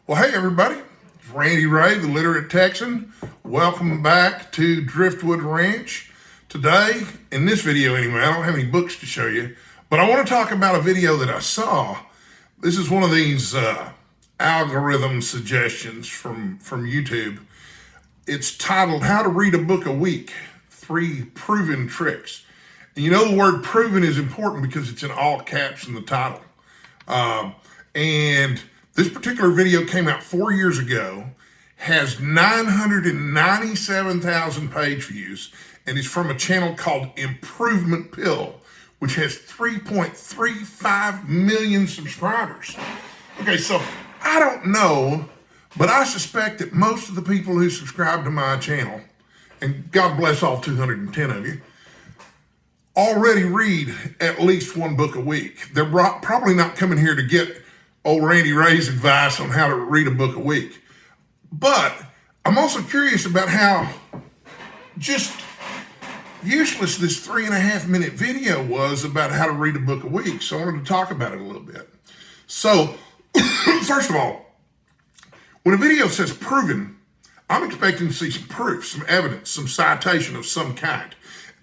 Well, hey everybody, it's Randy Ray, the Literate Texan. Welcome back to Driftwood Ranch. Today, in this video anyway, I don't have any books to show you, but I want to talk about a video that I saw. This is one of these algorithm suggestions from YouTube. It's titled, How to Read a Book a Week, 3 Proven Tricks. And you know the word proven is important because it's in all caps in the title. And this particular video came out 4 years ago, has 997,000 page views, and is from a channel called Improvement Pill, which has 3.35 million subscribers. Okay, so I don't know, but I suspect that most of the people who subscribe to my channel, and God bless all 210 of you, already read at least one book a week. They're probably not coming here to get old Randy Ray's advice on how to read a book a week. But I'm also curious about how just useless this 3.5 minute video was about how to read a book a week. So I wanted to talk about it a little bit. So first of all, when a video says proven, I'm expecting to see some proof, some evidence, some citation of some kind.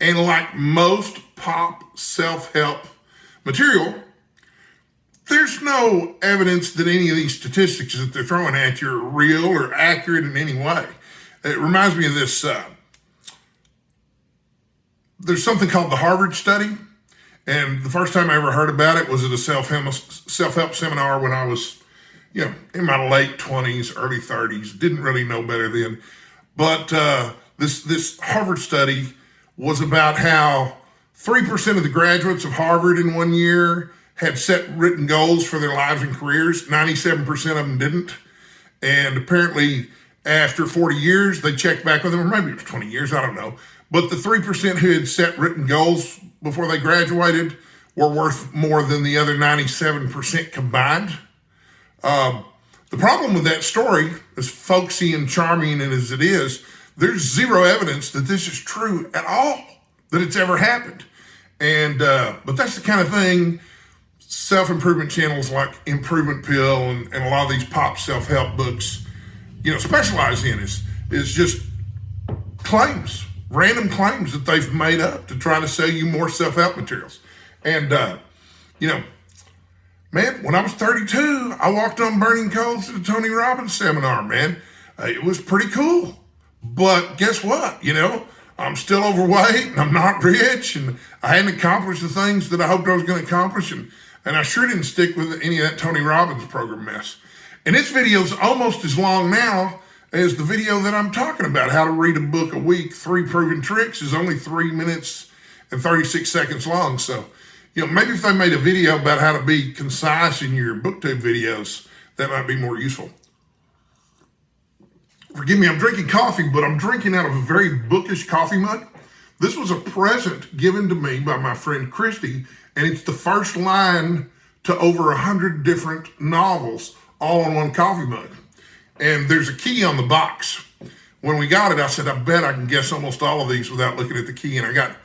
And like most pop self-help material, there's no evidence that any of these statistics that they're throwing at you are real or accurate in any way. It reminds me of this, there's something called the Harvard study. And the first time I ever heard about it was at a self-help seminar when I was, in my late 20s, early 30s. Didn't really know better then. But this Harvard study was about how 3% of the graduates of Harvard in 1 year had set written goals for their lives and careers. 97% of them didn't. And apparently after 40 years, they checked back with them, or maybe it was 20 years, I don't know. But the 3% who had set written goals before they graduated were worth more than the other 97% combined. The problem with that story, as folksy and charming as it is, there's zero evidence that this is true at all, that it's ever happened. And but that's the kind of thing self-improvement channels like Improvement Pill and a lot of these pop self-help books, specialize in is just claims, random claims that they've made up to try to sell you more self-help materials. And, man, when I was 32, I walked on burning coals at a Tony Robbins seminar, man. It was pretty cool. But guess what? I'm still overweight and I'm not rich and I hadn't accomplished the things that I hoped I was going to accomplish. And I sure didn't stick with any of that Tony Robbins program mess. And this video's almost as long now as the video that I'm talking about, how to read a book a week, 3 proven tricks, is only 3 minutes and 36 seconds long. So, maybe if they made a video about how to be concise in your booktube videos, that might be more useful. Forgive me, I'm drinking coffee, but I'm drinking out of a very bookish coffee mug. This was a present given to me by my friend Christy, and it's the first line to over 100 different novels, all in one coffee mug. And there's a key on the box. When we got it, I said, I bet I can guess almost all of these without looking at the key. And I got,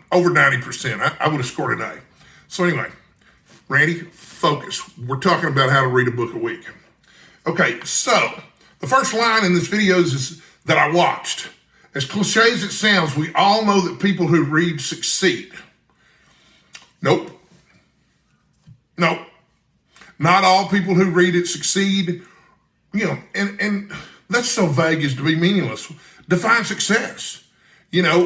over 90%. I would have scored an A. So anyway, Randy, focus. We're talking about how to read a book a week. Okay, so the first line in this video is that I watched. As cliche as it sounds, we all know that people who read succeed. Nope. Not all people who read it succeed. And that's so vague as to be meaningless. Define success.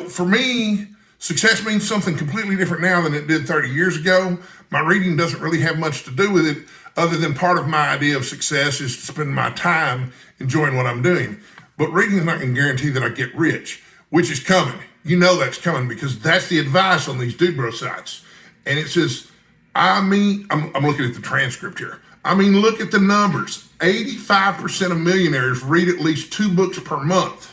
For me, success means something completely different now than it did 30 years ago. My reading doesn't really have much to do with it, other than part of my idea of success is to spend my time enjoying what I'm doing. But reading is not going to guarantee that I get rich, which is coming. That's coming because that's the advice on these dude bro sites. And it says, I'm looking at the transcript here. Look at the numbers. 85% of millionaires read at least 2 books per month.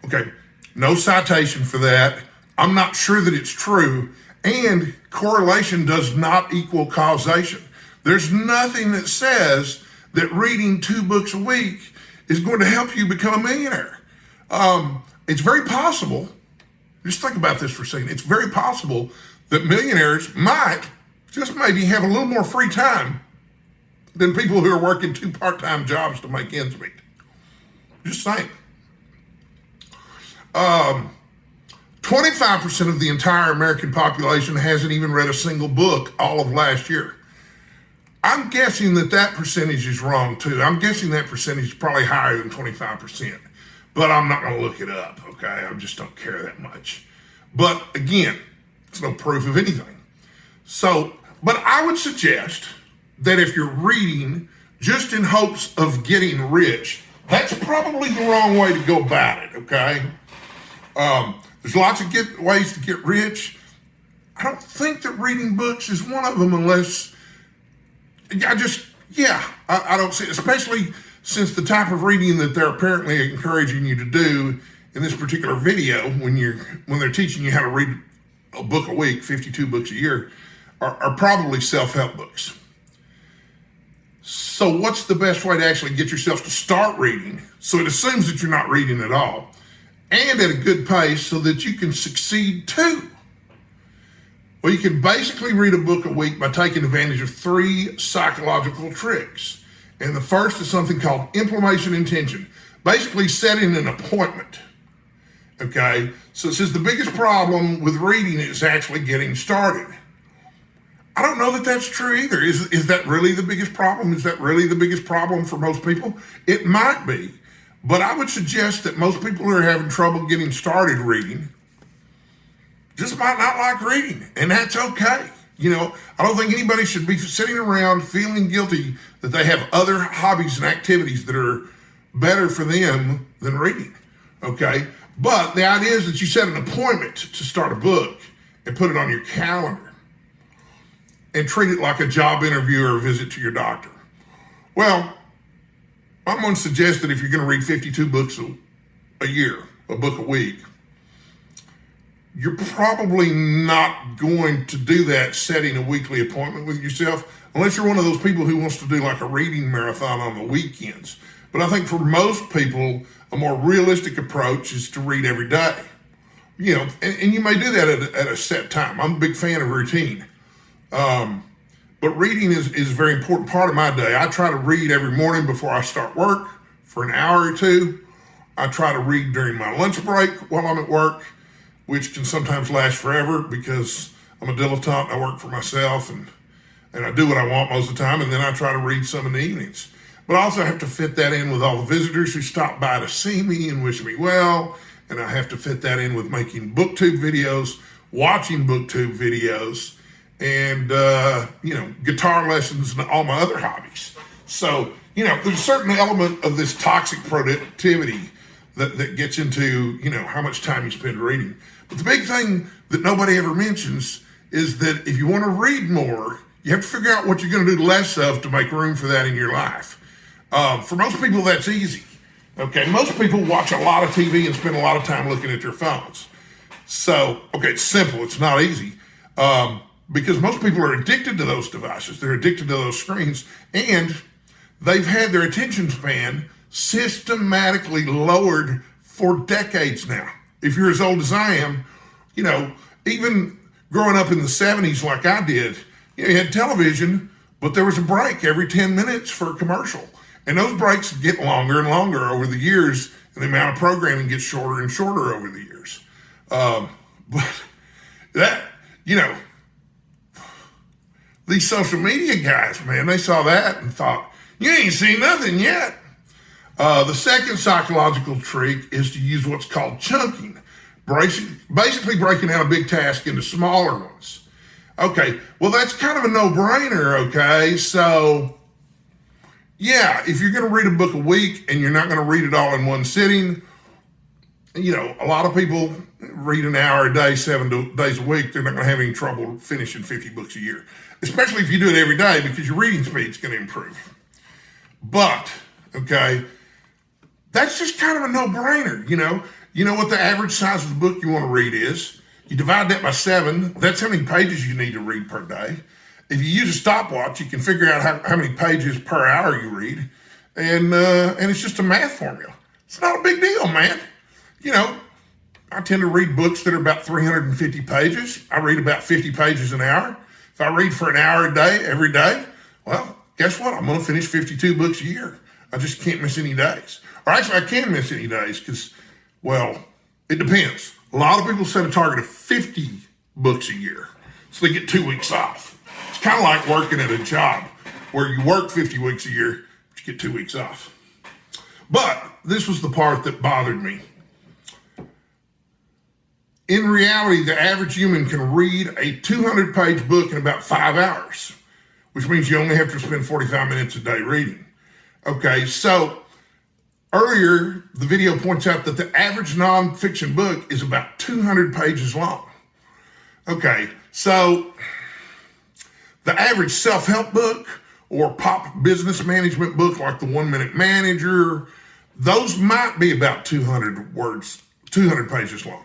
Okay, no citation for that. I'm not sure that it's true. And correlation does not equal causation. There's nothing that says that reading 2 books a week is going to help you become a millionaire. It's very possible, just think about this for a second, it's very possible that millionaires might just maybe have a little more free time than people who are working 2 part-time jobs to make ends meet. Just saying. 25% of the entire American population hasn't even read a single book all of last year. I'm guessing that percentage is wrong too. I'm guessing that percentage is probably higher than 25%, but I'm not going to look it up, okay? I just don't care that much. But again, it's no proof of anything. So, but I would suggest that if you're reading just in hopes of getting rich, that's probably the wrong way to go about it, okay? There's lots of ways to get rich. I don't think that reading books is one of them unless, I don't see it, especially since the type of reading that they're apparently encouraging you to do in this particular video when they're teaching you how to read a book a week, 52 books a year, are probably self-help books. So what's the best way to actually get yourself to start reading? So it assumes that you're not reading at all and at a good pace so that you can succeed too. Well, you can basically read a book a week by taking advantage of 3 psychological tricks. And the first is something called inflammation intention, basically setting an appointment. Okay, so it says the biggest problem with reading is actually getting started. I don't know that that's true either. Is that really the biggest problem? Is that really the biggest problem for most people? It might be, but I would suggest that most people who are having trouble getting started reading just might not like reading, and that's okay. I don't think anybody should be sitting around feeling guilty that they have other hobbies and activities that are better for them than reading, okay? But the idea is that you set an appointment to start a book and put it on your calendar and treat it like a job interview or a visit to your doctor. Well, I'm going to suggest that if you're going to read 52 books a year, a book a week, you're probably not going to do that setting a weekly appointment with yourself unless you're one of those people who wants to do like a reading marathon on the weekends. But I think for most people, a more realistic approach is to read every day. And you may do that at a set time. I'm a big fan of routine. But reading is a very important part of my day. I try to read every morning before I start work for an hour or two. I try to read during my lunch break while I'm at work, which can sometimes last forever because I'm a dilettante. I work for myself and I do what I want most of the time. And then I try to read some in the evenings. But I also have to fit that in with all the visitors who stop by to see me and wish me well. And I have to fit that in with making booktube videos, watching booktube videos, and, guitar lessons and all my other hobbies. So, there's a certain element of this toxic productivity that gets into, how much time you spend reading. But the big thing that nobody ever mentions is that if you want to read more, you have to figure out what you're going to do less of to make room for that in your life. For most people, that's easy. Okay, most people watch a lot of TV and spend a lot of time looking at their phones. So, it's simple. It's not easy. Because most people are addicted to those devices. They're addicted to those screens, and they've had their attention span systematically lowered for decades now. If you're as old as I am, even growing up in the 70s like I did, you had television, but there was a break every 10 minutes for a commercial. And those breaks get longer and longer over the years, and the amount of programming gets shorter and shorter over the years. But that, these social media guys, man, they saw that and thought, you ain't seen nothing yet. The second psychological trick is to use what's called chunking, basically breaking down a big task into smaller ones. Okay, well, that's kind of a no-brainer, okay? So, yeah, if you're going to read a book a week and you're not going to read it all in one sitting, a lot of people read an hour a day, 7 days a week. They're not going to have any trouble finishing 50 books a year, especially if you do it every day because your reading speed's going to improve. But, okay, that's just kind of a no-brainer, You know what the average size of the book you want to read is. You divide that by 7. That's how many pages you need to read per day. If you use a stopwatch, you can figure out how many pages per hour you read. And it's just a math formula. It's not a big deal, man. I tend to read books that are about 350 pages. I read about 50 pages an hour. If I read for an hour a day, every day, well, guess what? I'm going to finish 52 books a year. I just can't miss any days. Or actually, I can miss any days because, well, it depends. A lot of people set a target of 50 books a year, so they get 2 weeks off. It's kind of like working at a job where you work 50 weeks a year, but you get 2 weeks off. But this was the part that bothered me. In reality, the average human can read a 200-page book in about 5 hours, which means you only have to spend 45 minutes a day reading. Okay, so earlier, the video points out that the average nonfiction book is about 200 pages long. Okay, so the average self-help book or pop business management book like the 1 Minute Manager, those might be about 200 words, 200 pages long.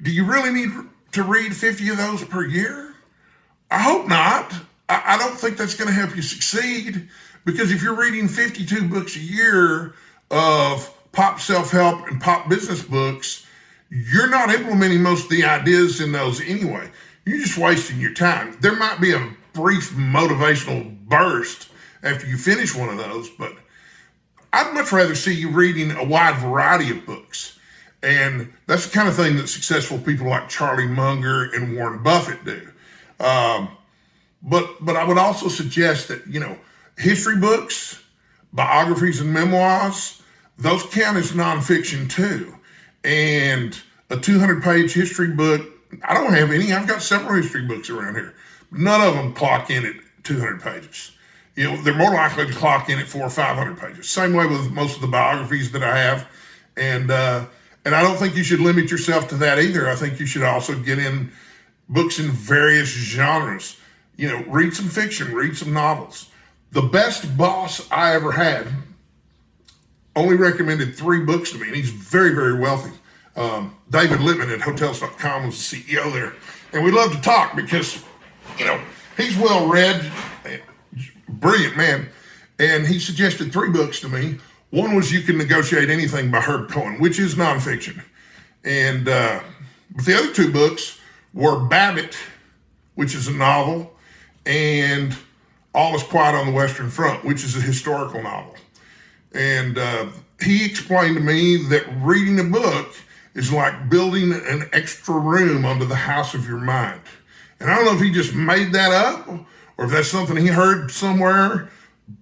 Do you really need to read 50 of those per year? I hope not. I don't think that's going to help you succeed, because if you're reading 52 books a year of pop self-help and pop business books, you're not implementing most of the ideas in those anyway. You're just wasting your time. There might be a brief motivational burst after you finish one of those, but I'd much rather see you reading a wide variety of books. And that's the kind of thing that successful people like Charlie Munger and Warren Buffett do. But I would also suggest that, history books, biographies and memoirs, those count as nonfiction too. And a 200-page history book, I don't have any. I've got several history books around here. None of them clock in at 200 pages. They're more likely to clock in at 400 or 500 pages. Same way with most of the biographies that I have. And I don't think you should limit yourself to that either. I think you should also get in books in various genres. Read some fiction, read some novels. The best boss I ever had only recommended 3 books to me, and he's very, very wealthy. David Littman at Hotels.com was the CEO there. And we love to talk because, he's well-read, brilliant man. And he suggested 3 books to me. One was You Can Negotiate Anything by Herb Cohen, which is nonfiction. And but the other 2 books were Babbitt, which is a novel, and All Is Quiet on the Western Front, which is a historical novel. And he explained to me that reading a book is like building an extra room onto the house of your mind. And I don't know if he just made that up or if that's something he heard somewhere,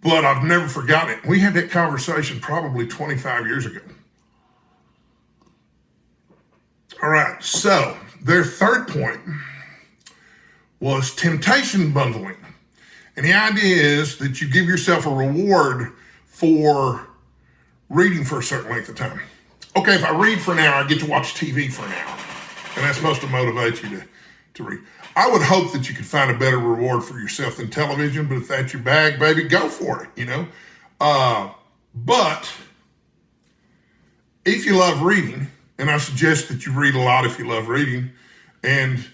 but I've never forgotten it. We had that conversation probably 25 years ago. All right, so their third point was temptation bundling. And the idea is that you give yourself a reward for reading for a certain length of time. Okay, if I read for an hour, I get to watch TV for an hour. And that's supposed to motivate you to read. I would hope that you could find a better reward for yourself than television, but if that's your bag, baby, go for it, But if you love reading, and I suggest that you read a lot if you love reading, and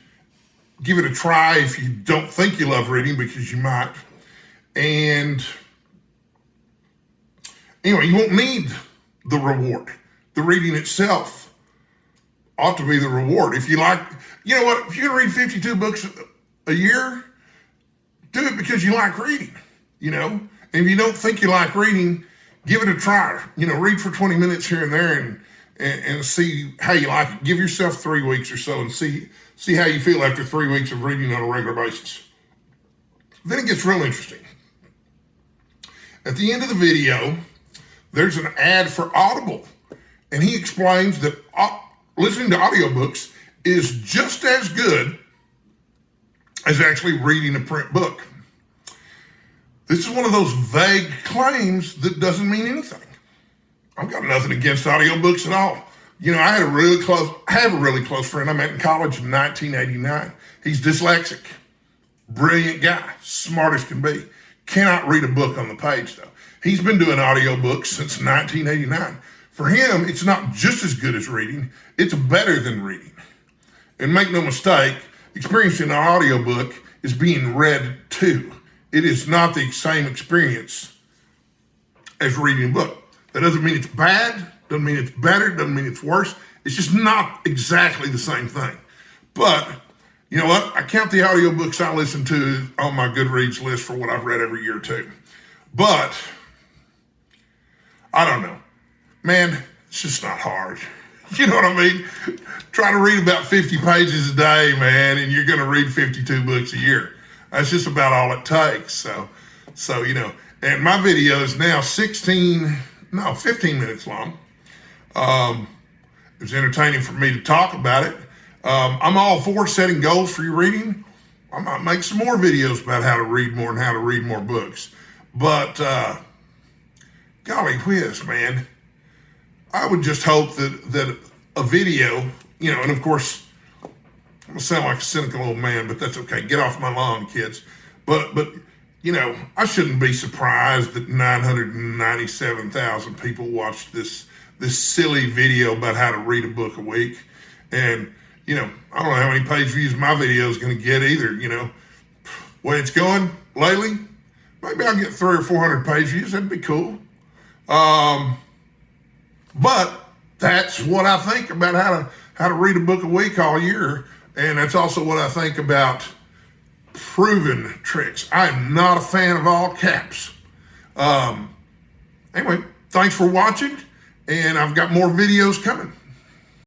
give it a try if you don't think you love reading, because you might. And anyway, you won't need the reward. The reading itself ought to be the reward. If you like, if you can read 52 books a year, do it because you like reading, And if you don't think you like reading, give it a try. Read for 20 minutes here and there and see how you like it. Give yourself 3 weeks or so and see how you feel after 3 weeks of reading on a regular basis. Then it gets real interesting. At the end of the video, there's an ad for Audible. And he explains that listening to audiobooks is just as good as actually reading a print book. This is one of those vague claims that doesn't mean anything. I've got nothing against audiobooks at all. I have a really close friend I met in college in 1989. He's dyslexic, brilliant guy, smart as can be. Cannot read a book on the page though. He's been doing audiobooks since 1989. For him, it's not just as good as reading, it's better than reading. And make no mistake, experiencing an audiobook is being read too. It is not the same experience as reading a book. That doesn't mean it's bad, doesn't mean it's better, doesn't mean it's worse. It's just not exactly the same thing. But you know what? I count the audiobooks I listen to on my Goodreads list for what I've read every year too. But I don't know, man, it's just not hard. You know what I mean? Try to read about 50 pages a day, man, and you're going to read 52 books a year. That's just about all it takes. So, you know, and my video is now 15 minutes long. It was entertaining for me to talk about it. I'm all for setting goals for your reading. I might make some more videos about how to read more and how to read more books. But, golly whiz, man. I would just hope that a video, you know, and of course, I'm gonna sound like a cynical old man, but that's okay. Get off my lawn, kids. But you know, I shouldn't be surprised that 997,000 people watched this silly video about how to read a book a week. And, you know, I don't know how many page views my video is going to get either, you know. Way it's going lately, maybe I'll get 300 or 400 page views. That'd be cool. But that's what I think about how to read a book a week all year. And that's also what I think about proven tricks. I'm not a fan of all caps. Anyway, thanks for watching, and I've got more videos coming.